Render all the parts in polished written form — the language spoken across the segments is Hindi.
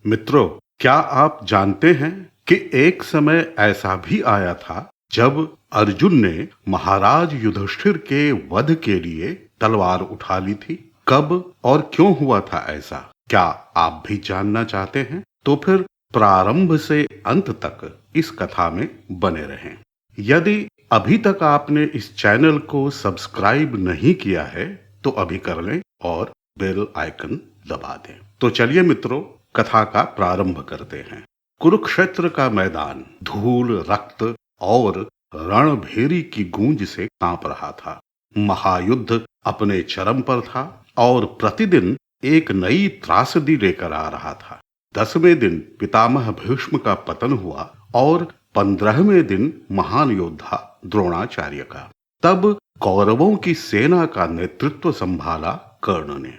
मित्रों, क्या आप जानते हैं कि एक समय ऐसा भी आया था जब अर्जुन ने महाराज युधिष्ठिर के वध के लिए तलवार उठा ली थी? कब और क्यों हुआ था ऐसा? क्या आप भी जानना चाहते हैं? तो फिर प्रारंभ से अंत तक इस कथा में बने रहें। यदि अभी तक आपने इस चैनल को सब्सक्राइब नहीं किया है तो अभी कर लें और बेल आइकन दबा दें। तो चलिए मित्रों, कथा का प्रारंभ करते हैं। कुरुक्षेत्र का मैदान धूल, रक्त और रणभेरी की गूंज से कांप रहा था। महायुद्ध अपने चरम पर था और प्रतिदिन एक नई त्रासदी लेकर आ रहा था। 10वें दिन पितामह भीष्म का पतन हुआ और 15वें दिन महान योद्धा द्रोणाचार्य का। तब कौरवों की सेना का नेतृत्व संभाला कर्ण ने।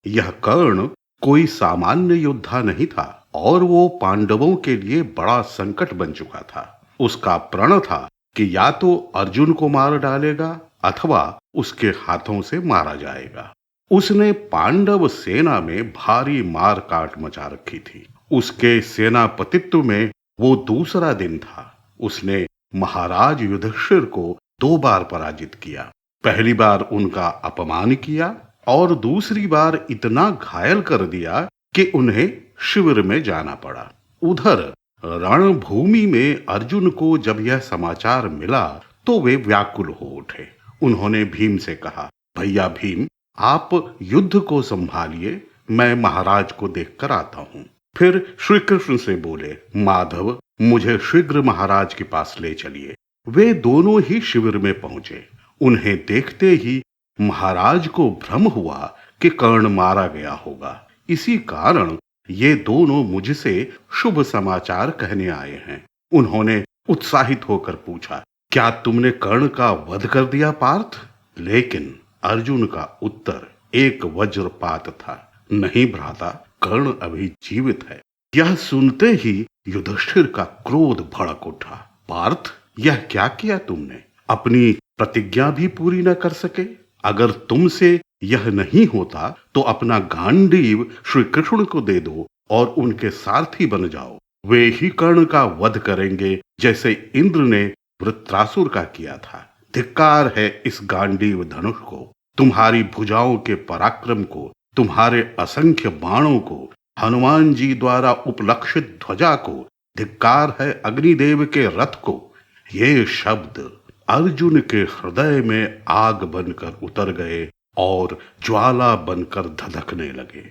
यह कर्ण कोई सामान्य योद्धा नहीं था और वो पांडवों के लिए बड़ा संकट बन चुका था। उसका प्रण था कि या तो अर्जुन को मार डालेगा अथवा उसके हाथों से मारा जाएगा। उसने पांडव सेना में भारी मार काट मचा रखी थी। उसके सेनापतित्व में वो दूसरा दिन था। उसने महाराज युधिष्ठिर को 2 बार पराजित किया। पहली बार उनका अपमान किया और दूसरी बार इतना घायल कर दिया कि उन्हें शिविर में जाना पड़ा। उधर रणभूमि में अर्जुन को जब यह समाचार मिला तो वे व्याकुल हो उठे। उन्होंने भीम से कहा, भैया भीम, आप युद्ध को संभालिए, मैं महाराज को देखकर आता हूं। फिर श्री कृष्ण से बोले, माधव, मुझे शीघ्र महाराज के पास ले चलिए। वे दोनों ही शिविर में पहुंचे। उन्हें देखते ही महाराज को भ्रम हुआ कि कर्ण मारा गया होगा। इसी कारण ये दोनों मुझसे शुभ समाचार कहने आए हैं। उन्होंने उत्साहित होकर पूछा, क्या तुमने कर्ण का वध कर दिया पार्थ? लेकिन अर्जुन का उत्तर एक वज्रपात था, नहीं भ्राता, कर्ण अभी जीवित है। यह सुनते ही युधिष्ठिर का क्रोध भड़क उठा। पार्थ, यह क्या किया तुमने? अपनी प्रतिज्ञा भी पूरी न कर सके? अगर तुमसे यह नहीं होता तो अपना गांडीव श्री कृष्ण को दे दो और उनके सारथी बन जाओ। वे ही कर्ण का वध करेंगे जैसे इंद्र ने वृत्रासुर का किया था। धिक्कार है इस गांडीव धनुष को, तुम्हारी भुजाओं के पराक्रम को, तुम्हारे असंख्य बाणों को, हनुमान जी द्वारा उपलक्षित ध्वजा को। धिक्कार है अग्निदेव के रथ को। ये शब्द अर्जुन के हृदय में आग बनकर उतर गए और ज्वाला बनकर धधकने लगे।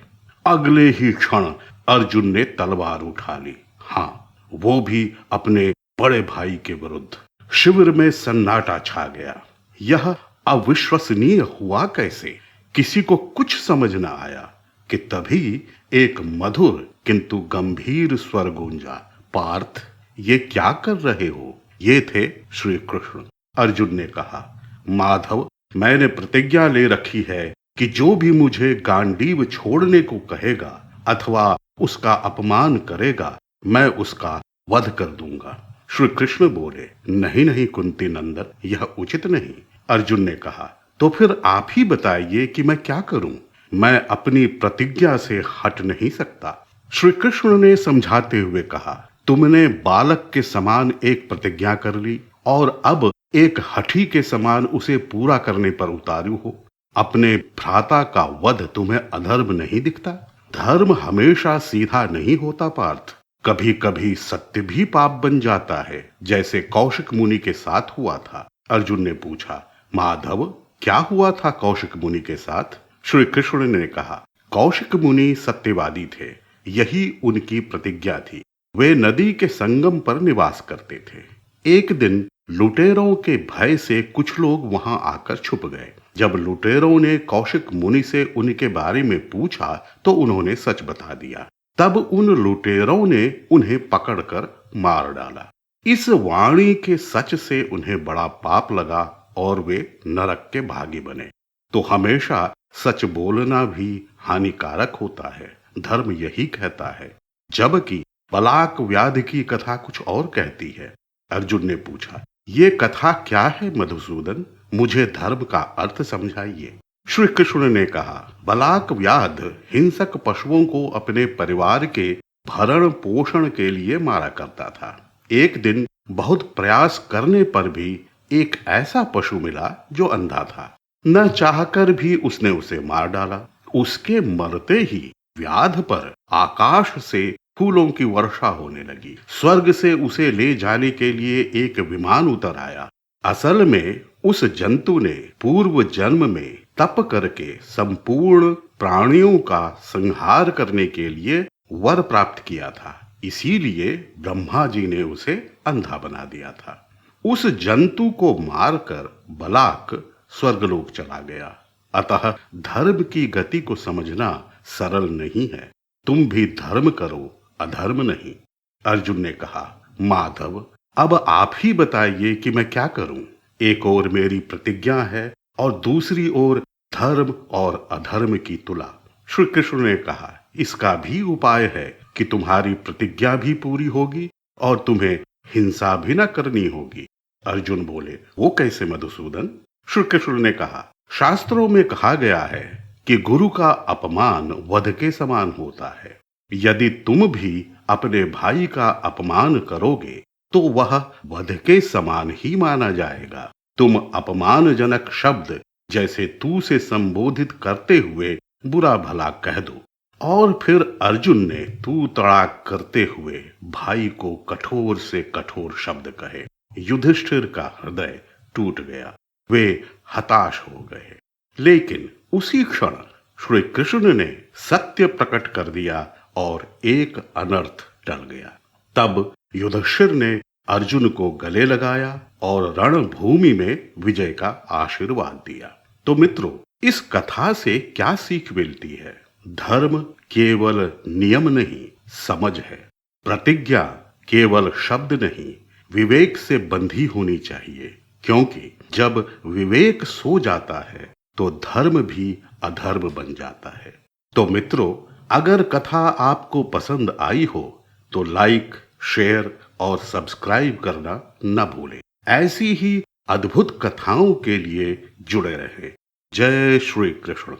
अगले ही क्षण अर्जुन ने तलवार उठा ली। हाँ, वो भी अपने बड़े भाई के विरुद्ध। शिविर में सन्नाटा छा गया। यह अविश्वसनीय हुआ कैसे? किसी को कुछ समझ न आया कि तभी एक मधुर किंतु गंभीर स्वर गूंजा, पार्थ, ये क्या कर रहे हो? ये थे श्री कृष्ण। अर्जुन ने कहा, माधव, मैंने प्रतिज्ञा ले रखी है कि जो भी मुझे गांडीव छोड़ने को कहेगा अथवा उसका अपमान करेगा, मैं उसका वध कर दूंगा। श्री कृष्ण बोले, नहीं नहीं कुंती नंदन, यह उचित नहीं। अर्जुन ने कहा, तो फिर आप ही बताइए कि मैं क्या करूं? मैं अपनी प्रतिज्ञा से हट नहीं सकता। श्री कृष्ण ने समझाते हुए कहा, तुमने बालक के समान एक प्रतिज्ञा कर ली और अब एक हठी के समान उसे पूरा करने पर उतारू हो। अपने भ्राता का वध तुम्हें अधर्म नहीं दिखता? धर्म हमेशा सीधा नहीं होता पार्थ। कभी कभी सत्य भी पाप बन जाता है, जैसे कौशिक मुनि के साथ हुआ था। अर्जुन ने पूछा, माधव, क्या हुआ था कौशिक मुनि के साथ? श्री कृष्ण ने कहा, कौशिक मुनि सत्यवादी थे, यही उनकी प्रतिज्ञा थी। वे नदी के संगम पर निवास करते थे। एक दिन लुटेरों के भय से कुछ लोग वहां आकर छुप गए। जब लुटेरों ने कौशिक मुनि से उनके बारे में पूछा तो उन्होंने सच बता दिया। तब उन लुटेरों ने उन्हें पकड़कर मार डाला। इस वाणी के सच से उन्हें बड़ा पाप लगा और वे नरक के भागी बने। तो हमेशा सच बोलना भी हानिकारक होता है, धर्म यही कहता है। जबकि पलाक व्याध की कथा कुछ और कहती है। अर्जुन ने पूछा, ये कथा क्या है मधुसूदन? मुझे धर्म का अर्थ समझाइए। श्री कृष्ण ने कहा, बलाक व्याध हिंसक पशुओं को अपने परिवार के भरण पोषण के लिए मारा करता था। एक दिन बहुत प्रयास करने पर भी एक ऐसा पशु मिला जो अंधा था। न चाहकर भी उसने उसे मार डाला। उसके मरते ही व्याध पर आकाश से फूलों की वर्षा होने लगी। स्वर्ग से उसे ले जाने के लिए एक विमान उतर आया। असल में उस जंतु ने पूर्व जन्म में तप करके संपूर्ण प्राणियों का संहार करने के लिए वर प्राप्त किया था। इसीलिए ब्रह्मा जी ने उसे अंधा बना दिया था। उस जंतु को मारकर बलाक स्वर्गलोक चला गया। अतः धर्म की गति को समझना सरल नहीं है। तुम भी धर्म करो, अधर्म नहीं। अर्जुन ने कहा, माधव, अब आप ही बताइए कि मैं क्या करूं। एक ओर मेरी प्रतिज्ञा है और दूसरी ओर धर्म और अधर्म की तुला। श्री कृष्ण ने कहा, इसका भी उपाय है कि तुम्हारी प्रतिज्ञा भी पूरी होगी और तुम्हें हिंसा भी न करनी होगी। अर्जुन बोले, वो कैसे मधुसूदन? श्री कृष्ण ने कहा, शास्त्रों में कहा गया है कि गुरु का अपमान वध के समान होता है। यदि तुम भी अपने भाई का अपमान करोगे तो वह वध के समान ही माना जाएगा। तुम अपमानजनक शब्द जैसे तू से संबोधित करते हुए बुरा भला कह दो। और फिर अर्जुन ने तू तड़ाक करते हुए भाई को कठोर से कठोर शब्द कहे। युधिष्ठिर का हृदय टूट गया। वे हताश हो गए। लेकिन उसी क्षण श्री कृष्ण ने सत्य प्रकट कर दिया और एक अनर्थ टल गया। तब युधिष्ठिर ने अर्जुन को गले लगाया और रणभूमि में विजय का आशीर्वाद दिया। तो मित्रों, इस कथा से क्या सीख मिलती है? धर्म केवल नियम नहीं, समझ है। प्रतिज्ञा केवल शब्द नहीं, विवेक से बंधी होनी चाहिए। क्योंकि जब विवेक सो जाता है तो धर्म भी अधर्म बन जाता है। तो मित्रों, अगर कथा आपको पसंद आई हो तो लाइक, शेयर और सब्सक्राइब करना न भूलें। ऐसी ही अद्भुत कथाओं के लिए जुड़े रहें। जय श्री कृष्ण।